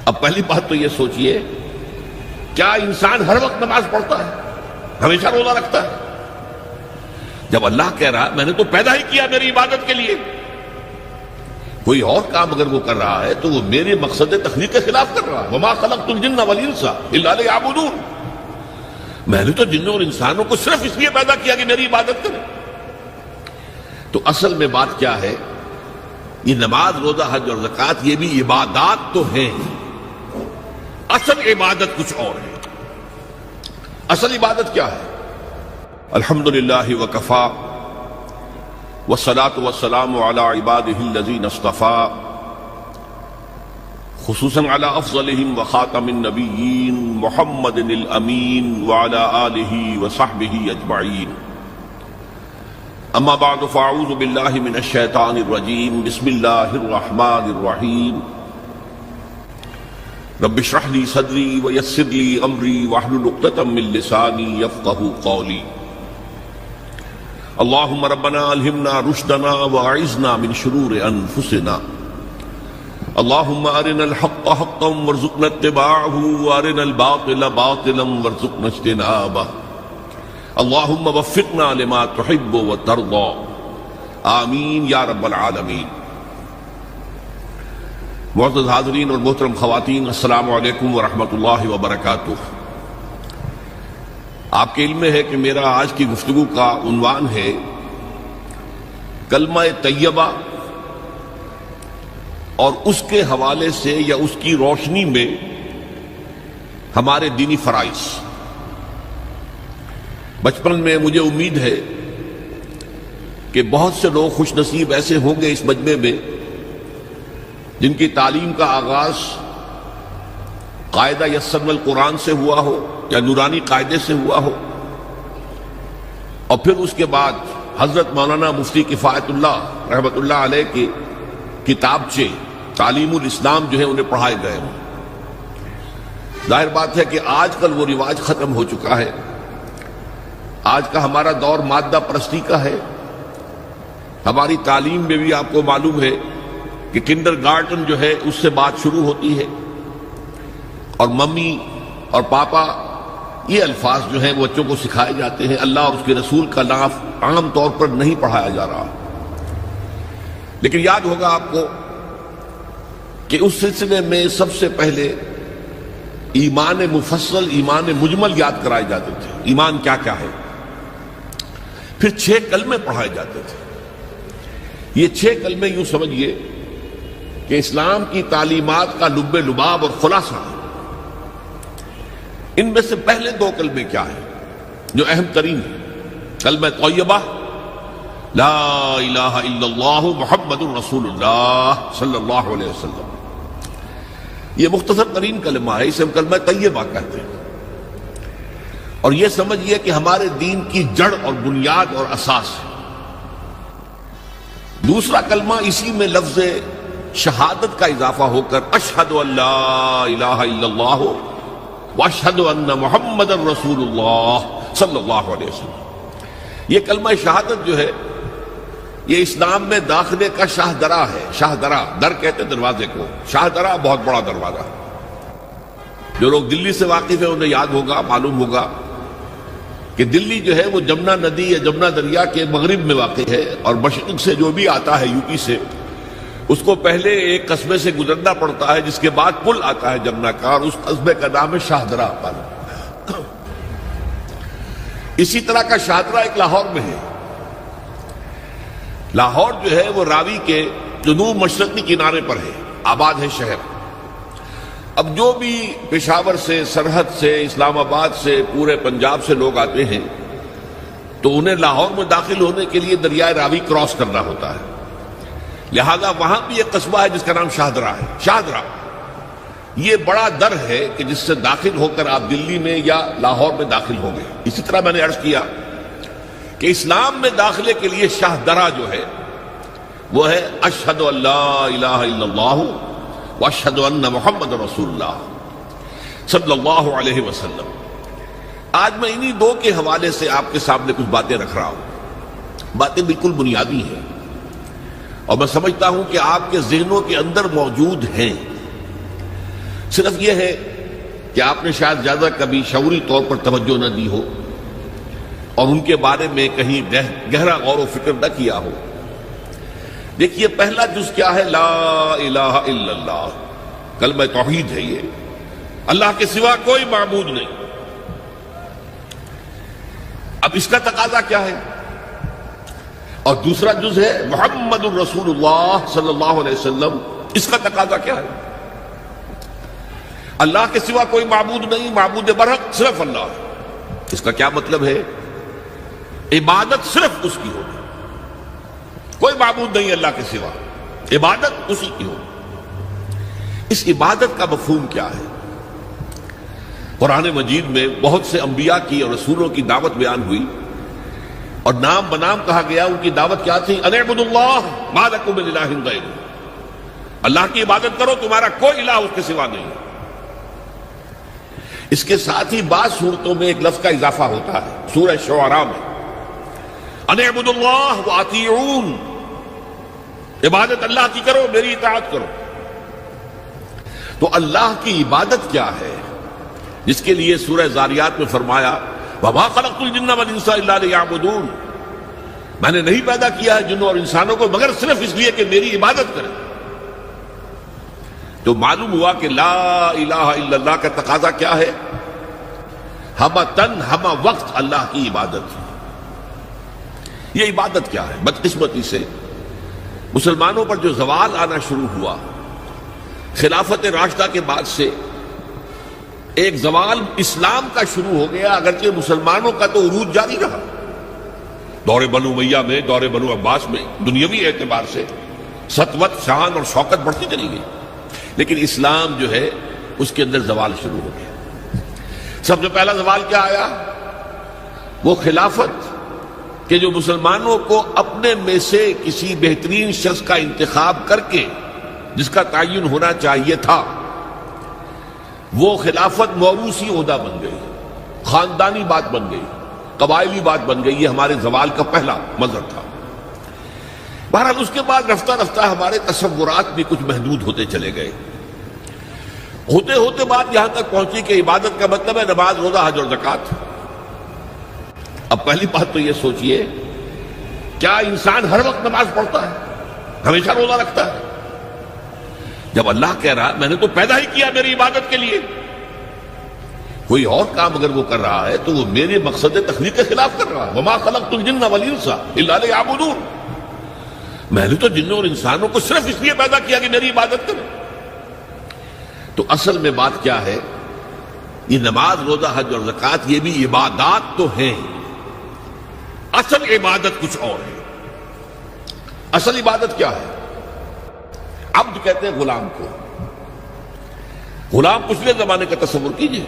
اب پہلی بات تو یہ سوچئے، کیا انسان ہر وقت نماز پڑھتا ہے، ہمیشہ روزہ رکھتا ہے؟ جب اللہ کہہ رہا ہے میں نے تو پیدا ہی کیا میری عبادت کے لیے، کوئی اور کام اگر وہ کر رہا ہے تو وہ میرے مقصد تخلیق کے خلاف کر رہا ہے۔ وما خلقت الجن والانس الا لیعبدون، میں نے تو جنوں اور انسانوں کو صرف اس لیے پیدا کیا کہ میری عبادت کریں۔ تو اصل میں بات کیا ہے، یہ نماز، روزہ، حج اور زکوٰۃ یہ بھی عبادات تو ہیں، اصل عبادت کچھ اور ہے۔ اصل عبادت کیا ہے؟ الحمدللہ وکفا والصلاة والسلام علی عبادہ الذین اصطفیٰ، خصوصاً علی افضلہم وخاتم النبیین محمد الامین وعلی آلہ وصحبہ اجمعین۔ اما بعد فاعوذ باللہ من الشیطان الرجیم، بسم اللہ الرحمن الرحیم۔ رب اشرح لی صدری ویسر لی امری واحلل عقدۃ من لسانی یفقہوا قولی۔ اللہم ربنا الہمنا رشدنا واعذنا من شرور انفسنا، اللہم ارنا الحق حقا وارزقنا اتباعہ وارنا الباطل باطلا وارزقنا اجتنابہ، اللہم وفقنا لما تحب وترضى، آمین یا رب العالمین۔ معزز حاضرین اور محترم خواتین، السلام علیکم ورحمۃ اللہ وبرکاتہ۔ آپ کے علم میں ہے کہ میرا آج کی گفتگو کا عنوان ہے کلمہ طیبہ، اور اس کے حوالے سے یا اس کی روشنی میں ہمارے دینی فرائض۔ بچپن میں مجھے امید ہے کہ بہت سے لوگ خوش نصیب ایسے ہوں گے اس مجمع میں جن کی تعلیم کا آغاز قاعدہ یسرنا القرآن سے ہوا ہو یا نورانی قاعدے سے ہوا ہو، اور پھر اس کے بعد حضرت مولانا مفتی کفایت اللہ رحمۃ اللہ علیہ کے کتابچے تعلیم الاسلام جو ہے انہیں پڑھائے گئے ہوں۔ ظاہر بات ہے کہ آج کل وہ رواج ختم ہو چکا ہے، آج کا ہمارا دور مادہ پرستی کا ہے۔ ہماری تعلیم میں بھی آپ کو معلوم ہے کہ کنڈر گارٹن جو ہے اس سے بات شروع ہوتی ہے، اور ممی اور پاپا یہ الفاظ جو ہیں وہ بچوں کو سکھائے جاتے ہیں، اللہ اور اس کے رسول کا نام عام طور پر نہیں پڑھایا جا رہا۔ لیکن یاد ہوگا آپ کو کہ اس سلسلے میں سب سے پہلے ایمان مفصل، ایمان مجمل یاد کرائے جاتے تھے، ایمان کیا کیا ہے، پھر 6 کلمے پڑھائے جاتے تھے۔ یہ 6 کلمے یوں سمجھیے کہ اسلام کی تعلیمات کا لب لباب اور خلاصہ ہے۔ ان میں سے پہلے 2 کلمے کیا ہیں جو اہم ترین ہیں؟ کلمہ طیبہ، لا الہ الا اللہ محمد الرسول اللہ صلی اللہ علیہ وسلم۔ یہ مختصر ترین کلمہ ہے، اسے ہم کلمہ طیبہ کہتے ہیں، اور یہ سمجھیے کہ ہمارے دین کی جڑ اور بنیاد اور اساس ہے۔ دوسرا کلمہ اسی میں لفظ شہادت کا اضافہ ہو کر اشہد ان لا الہ الا اللہ واشہد ان محمد الرسول اللہ صلی اللہ علیہ وسلم۔ یہ کلمہ شہادت جو ہے یہ اسلام میں داخلے کا شاہ درا ہے۔ شاہ درا، در کہتے ہیں دروازے کو، شاہ درا بہت بڑا دروازہ۔ جو لوگ دلی سے واقف ہیں انہیں یاد ہوگا، معلوم ہوگا کہ دلی جو ہے وہ جمنا ندی یا جمنا دریا کے مغرب میں واقع ہے، اور مشرق سے جو بھی آتا ہے یو پی سے، اس کو پہلے ایک قصبے سے گزرنا پڑتا ہے جس کے بعد پل آتا ہے جمنا کا، اور اس قصبے کا نام ہے شاہ درا۔ اسی طرح کا شاہ درا ایک لاہور میں ہے۔ لاہور جو ہے وہ راوی کے جنوب مشرقی کنارے پر ہے، آباد ہے شہر۔ اب جو بھی پشاور سے، سرحد سے، اسلام آباد سے، پورے پنجاب سے لوگ آتے ہیں تو انہیں لاہور میں داخل ہونے کے لیے دریائے راوی کراس کرنا ہوتا ہے، لہذا وہاں بھی ایک قصبہ ہے جس کا نام شاہ درا ہے۔ شاہ درا یہ بڑا در ہے کہ جس سے داخل ہو کر آپ دلی میں یا لاہور میں داخل ہوں گے۔ اسی طرح میں نے عرض کیا کہ اسلام میں داخلے کے لیے شاہ درا جو ہے وہ ہے اشہد ان لا الہ الا اللہ واشہد ان محمد رسول اللہ صلی اللہ علیہ وسلم۔ آج میں انہی 2 کے حوالے سے آپ کے سامنے کچھ باتیں رکھ رہا ہوں۔ باتیں بالکل بنیادی ہیں، اور میں سمجھتا ہوں کہ آپ کے ذہنوں کے اندر موجود ہیں، صرف یہ ہے کہ آپ نے شاید زیادہ کبھی شعوری طور پر توجہ نہ دی ہو اور ان کے بارے میں کہیں گہرا غور و فکر نہ کیا ہو۔ دیکھیے پہلا جز کیا ہے؟ لا الہ الا اللہ، کلمہ توحید ہے یہ، اللہ کے سوا کوئی معبود نہیں۔ اب اس کا تقاضا کیا ہے؟ اور دوسرا جز ہے محمد الرسول اللہ صلی اللہ علیہ وسلم، اس کا تقاضا کیا ہے؟ اللہ کے سوا کوئی معبود نہیں، معبود برحق صرف اللہ ہے۔ اس کا کیا مطلب ہے؟ عبادت صرف اس کی ہوگی، کوئی معبود نہیں اللہ کے سوا، عبادت اسی کی ہوگی۔ اس عبادت کا مفہوم کیا ہے؟ قرآن مجید میں بہت سے انبیاء کی اور رسولوں کی دعوت بیان ہوئی اور نام بنام کہا گیا۔ ان کی دعوت کیا تھی؟ ان اعبدوا اللہ ما لکم من الہ غیرہ، اللہ کی عبادت کرو، تمہارا کوئی الہ اس کے سوا نہیں۔ اس کے ساتھ ہی بعض صورتوں میں ایک لفظ کا اضافہ ہوتا ہے، سورہ شعراء میں ان اعبدوا اللہ واطیعون، عبادت اللہ کی کرو، میری اطاعت کرو۔ تو اللہ کی عبادت کیا ہے جس کے لیے سورہ ذاریات میں فرمایا وَمَا خَلَقْتُ الْجِنَّ وَالْإِنسَ إِلَّا لِيَعْبُدُونَ، میں نے نہیں پیدا کیا ہے جنوں اور انسانوں کو مگر صرف اس لیے کہ میری عبادت کریں۔ تو معلوم ہوا کہ لا الہ الا اللہ کا تقاضا کیا ہے؟ ہمہ تن ہمہ وقت اللہ کی عبادت۔ یہ عبادت کیا ہے؟ بدقسمتی سے مسلمانوں پر جو زوال آنا شروع ہوا خلافت راشدہ کے بعد سے، ایک زوال اسلام کا شروع ہو گیا، اگرچہ مسلمانوں کا تو عروج جاری رہا۔ دور بنو امیہ میں، دور بنو عباس میں دنیاوی اعتبار سے سطوت، شان اور شوکت بڑھتی چلی گئی، لیکن اسلام جو ہے اس کے اندر زوال شروع ہو گیا۔ سب سے پہلا زوال کیا آیا؟ وہ خلافت کہ جو مسلمانوں کو اپنے میں سے کسی بہترین شخص کا انتخاب کر کے جس کا تعین ہونا چاہیے تھا، وہ خلافت موروثی عہدہ بن گئی، خاندانی بات بن گئی، قبائلی بات بن گئی۔ یہ ہمارے زوال کا پہلا منظر تھا۔ بہرحال اس کے بعد رفتہ رفتہ ہمارے تصورات بھی کچھ محدود ہوتے چلے گئے، ہوتے ہوتے بات یہاں تک پہنچی کہ عبادت کا مطلب ہے نماز، روزہ، حج اور زکوٰۃ۔ اب پہلی بات تو یہ سوچئے، کیا انسان ہر وقت نماز پڑھتا ہے، ہمیشہ روزہ رکھتا ہے؟ جب اللہ کہہ رہا میں نے تو پیدا ہی کیا میری عبادت کے لیے، کوئی اور کام اگر وہ کر رہا ہے تو وہ میرے مقصد تخلیق کے خلاف کر رہا ہے۔ وما خلقت الجن والانس الا لیعبدون، میں نے تو جنوں اور انسانوں کو صرف اس لیے پیدا کیا کہ میری عبادت کریں۔ تو اصل میں بات کیا ہے؟ یہ نماز، روزہ، حج اور زکوٰۃ یہ بھی عبادات تو ہیں، اصل عبادت کچھ اور ہے۔ اصل عبادت کیا ہے؟ عبد کہتے ہیں غلام کو۔ غلام پچھلے زمانے کا تصور کیجئے،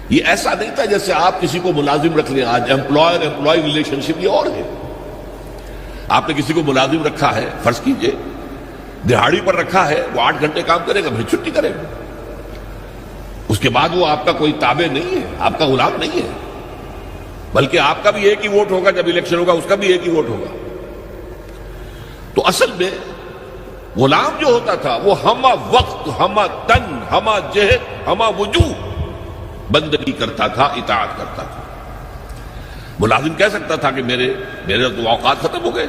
یہ ایسا نہیں تھا جیسے آپ کسی کو ملازم رکھ لیں۔ آج امپلائر امپلائی ریلیشن شپ یہ اور ہے۔ آپ نے کسی کو ملازم رکھا ہے، فرض کیجئے دہاڑی پر رکھا ہے، وہ 8 گھنٹے کام کرے گا، پھر چھٹی کرے گا، اس کے بعد وہ آپ کا کوئی تابع نہیں ہے، آپ کا غلام نہیں ہے، بلکہ آپ کا بھی ایک ہی ووٹ ہوگا، جب الیکشن ہوگا اس کا بھی ایک ہی ووٹ ہوگا۔ تو اصل میں غلام جو ہوتا تھا وہ ہمہ وقت، ہمہ تن، ہمہ جہد، ہمہ وجوہ بندگی کرتا تھا، اطاعت کرتا تھا۔ ملازم کہہ سکتا تھا کہ میرے تو اوقات ختم ہو گئے۔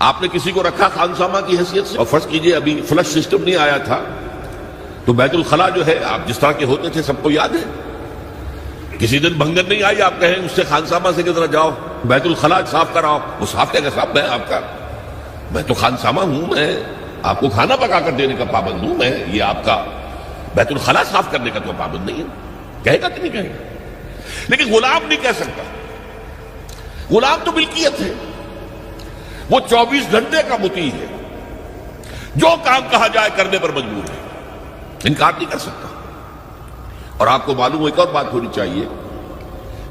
آپ نے کسی کو رکھا خانسامہ کی حیثیت سے، اور فرض کیجئے ابھی فلش سسٹم نہیں آیا تھا تو بیت الخلاء جو ہے آپ جس طرح کے ہوتے تھے سب کو یاد ہے، کسی دن بھنگن نہیں آئی، آپ کہیں اس سے خانسامہ سے کس طرح جاؤ بیت الخلاء صاف کراؤ، وہ صاف کہے گا صاحب میں آپ کا، میں تو خانسامہ ہوں، میں آپ کو کھانا پکا کر دینے کا پابند ہوں، میں یہ آپ کا بیت الخلاء صاف کرنے کا تو پابند نہیں ہے، کہے گا کہ نہیں کہے گا؟ لیکن غلام نہیں کہہ سکتا۔ غلام تو ملکیت ہے، وہ 24 گھنٹے کا مطیع ہے، جو کام کہا جائے کرنے پر مجبور ہے، انکار نہیں کر سکتا۔ اور آپ کو معلوم ہو ایک اور بات ہونی چاہیے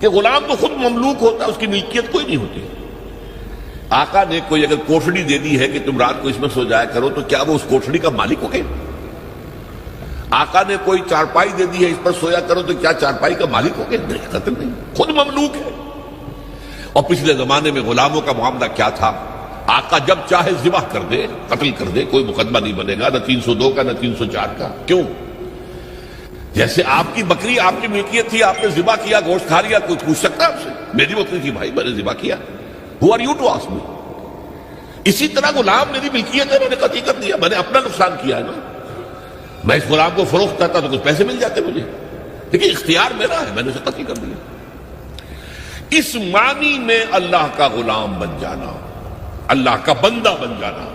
کہ غلام تو خود مملوک ہوتا ہے، اس کی ملکیت کوئی نہیں ہوتی۔ آقا نے کوئی اگر کوٹھڑی دے دی ہے کہ تم رات کو اس میں سو جایا کرو تو کیا وہ اس کوٹھڑی کا مالک ہو گئے؟ آقا نے کوئی چارپائی دے دی ہے اس پر سویا کرو تو کیا چارپائی کا مالک ہو گئے؟ نہیں، قطعاً نہیں، خود مملوک ہے۔ اور پچھلے زمانے میں غلاموں کا معاملہ کیا تھا؟ آقا جب چاہے ذبح کر دے، قتل کر دے، کوئی مقدمہ نہیں بنے گا، نہ 302 کا نہ 304 کا۔ کیوں؟ جیسے آپ کی بکری آپ کی ملکیت تھی، آپ نے ذبح کیا، گوشت کھا لیا، کوئی پوچھ سکتا ہے آپ سے؟ میری بکری تھی بھائی، میں نے ذبح کیا، Who are you to ask me؟ اسی طرح غلام میری ملکیت ہے، میں نے قتل کر دیا، میں نے اپنا نقصان کیا ہے نا۔ میں اس غلام کو فروخت کرتا تو کچھ پیسے مل جاتے مجھے، لیکن اختیار میرا ہے، میں نے اسے قتل کر دیا۔ اس معنی میں اللہ کا غلام بن جانا، اللہ کا بندہ بن جانا۔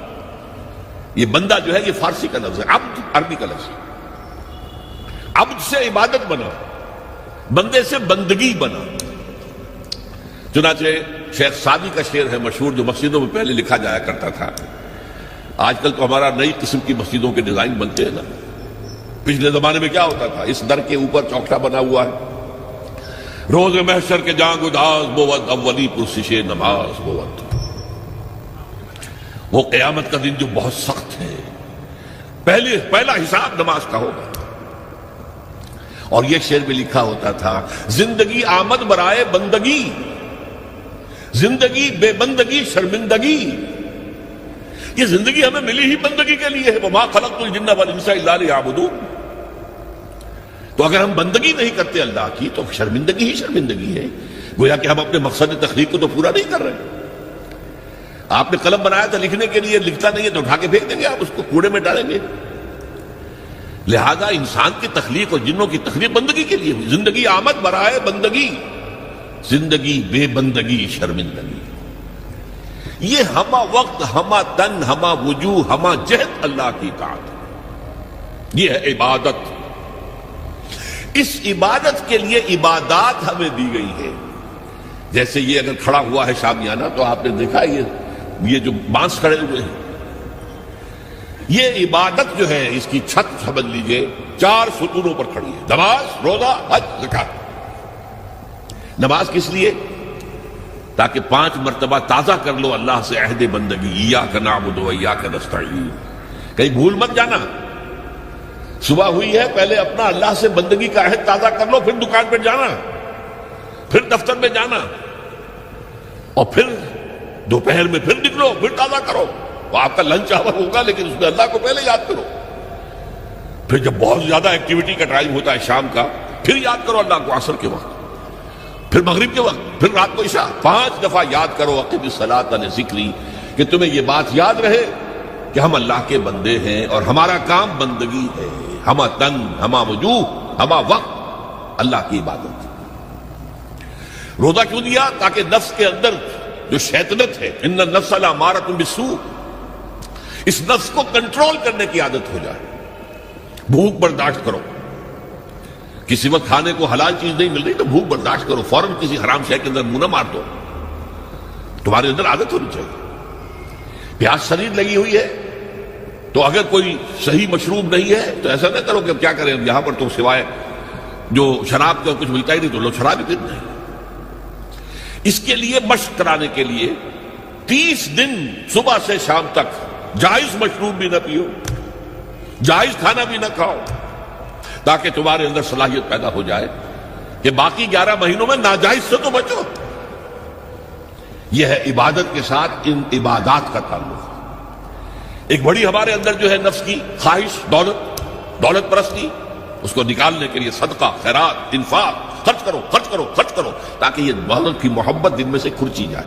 یہ بندہ جو ہے یہ فارسی کا لفظ ہے، عبد عربی کا لفظ ہے۔ عبد سے عبادت بنا، بندے سے بندگی بنا۔ چنانچہ شیخ سعدی کا شعر ہے مشہور، جو مسجدوں میں پہلے لکھا جایا کرتا تھا۔ آج کل تو ہمارا نئی قسم کی مسجدوں کے ڈیزائن بنتے ہیں نا، پچھلے زمانے میں کیا ہوتا تھا؟ اس در کے اوپر چوکٹا بنا ہوا ہے، روز محشر کے جاں گداز بود اولی پرسش نماز بود۔ وہ قیامت کا دن جو بہت سخت ہے، پہلا حساب نماز کا ہوگا۔ اور یہ شعر بھی لکھا ہوتا تھا، زندگی آمد برائے بندگی، زندگی بے بندگی شرمندگی۔ یہ زندگی ہمیں ملی ہی بندگی کے لیے ہے، وما خلقت الجن والانس الا لیعبدون۔ تو اگر ہم بندگی نہیں کرتے اللہ کی تو شرمندگی ہی شرمندگی ہے، گویا کہ ہم اپنے مقصد تخلیق کو تو پورا نہیں کر رہے۔ آپ نے قلم بنایا تھا لکھنے کے لیے، لکھتا نہیں ہے تو اٹھا کے پھینک دیں گے، آپ اس کو کوڑے میں ڈالیں گے۔ لہذا انسان کی تخلیق اور جنوں کی تخلیق بندگی کے لیے ہوئی۔ زندگی آمد برائے بندگی، زندگی بے بندگی شرمندگی۔ یہ ہما وقت، ہما تن، ہما وجوہ، ہما جہد اللہ کی اطاعت، یہ ہے عبادت۔ اس عبادت کے لیے عبادات ہمیں دی گئی ہے۔ جیسے یہ اگر کھڑا ہوا ہے شامیانہ تو آپ نے دیکھا یہ جو بانس کھڑے ہوئے ہیں، یہ عبادت جو ہے اس کی چھت سمجھ لیجئے 4 ستونوں پر کھڑی ہے، نماز، روزہ، حج، زکات۔ نماز کس لیے؟ تاکہ 5 مرتبہ تازہ کر لو اللہ سے عہد بندگی، ایاک نعبد و ایاک نستعین۔ کہیں بھول مت جانا، صبح ہوئی ہے پہلے اپنا اللہ سے بندگی کا عہد تازہ کر لو، پھر دکان پہ جانا، پھر دفتر میں جانا، اور پھر دوپہر میں پھر نکلو، پھر تازہ کرو۔ وہ آپ کا لنچ آور ہوگا لیکن اس میں اللہ کو پہلے یاد کرو۔ پھر جب بہت زیادہ ایکٹیویٹی کا ٹائم ہوتا ہے شام کا، پھر یاد کرو اللہ کو عصر کے وقت، پھر مغرب کے وقت، پھر رات کو عشاء۔ 5 دفعہ یاد کرو اقم الصلاۃ عن ذکری، کہ تمہیں یہ بات یاد رہے کہ ہم اللہ کے بندے ہیں اور ہمارا کام بندگی ہے، ہما تن، ہما وجوہ، ہما وقت اللہ کی عبادت۔ روزہ کیوں دیا؟ تاکہ نفس کے اندر جو شیطنت ہے، ان النفس لامارۃ بالسوء، اس نفس کو کنٹرول کرنے کی عادت ہو جائے۔ بھوک برداشت کرو، کسی وقت کھانے کو حلال چیز نہیں مل رہی تو بھوک برداشت کرو، فوراً کسی حرام شے کے اندر منہ نہ مار دو، تمہارے اندر عادت ہونی چاہیے۔ پیاس شدید لگی ہوئی ہے تو اگر کوئی صحیح مشروب نہیں ہے تو ایسا نہ کرو کہ اب کیا کریں، یہاں پر تو سوائے جو شراب کا کچھ ملتا ہی نہیں تو لو شراب ہی پیتے ہیں۔ اس کے لیے مشق کرانے کے لیے 30 دن صبح سے شام تک جائز مشروب بھی نہ پیو، جائز کھانا بھی نہ کھاؤ، تاکہ تمہارے اندر صلاحیت پیدا ہو جائے کہ باقی 11 مہینوں میں ناجائز سے تو بچو۔ یہ ہے عبادت کے ساتھ ان عبادات کا تعلق۔ ایک بڑی ہمارے اندر جو ہے نفس کی خواہش، دولت پرستی، اس کو نکالنے کے لیے صدقہ، خیرات، انفاق، خرچ کرو، تاکہ یہ دولت کی محبت دل میں سے کھرچی جائے۔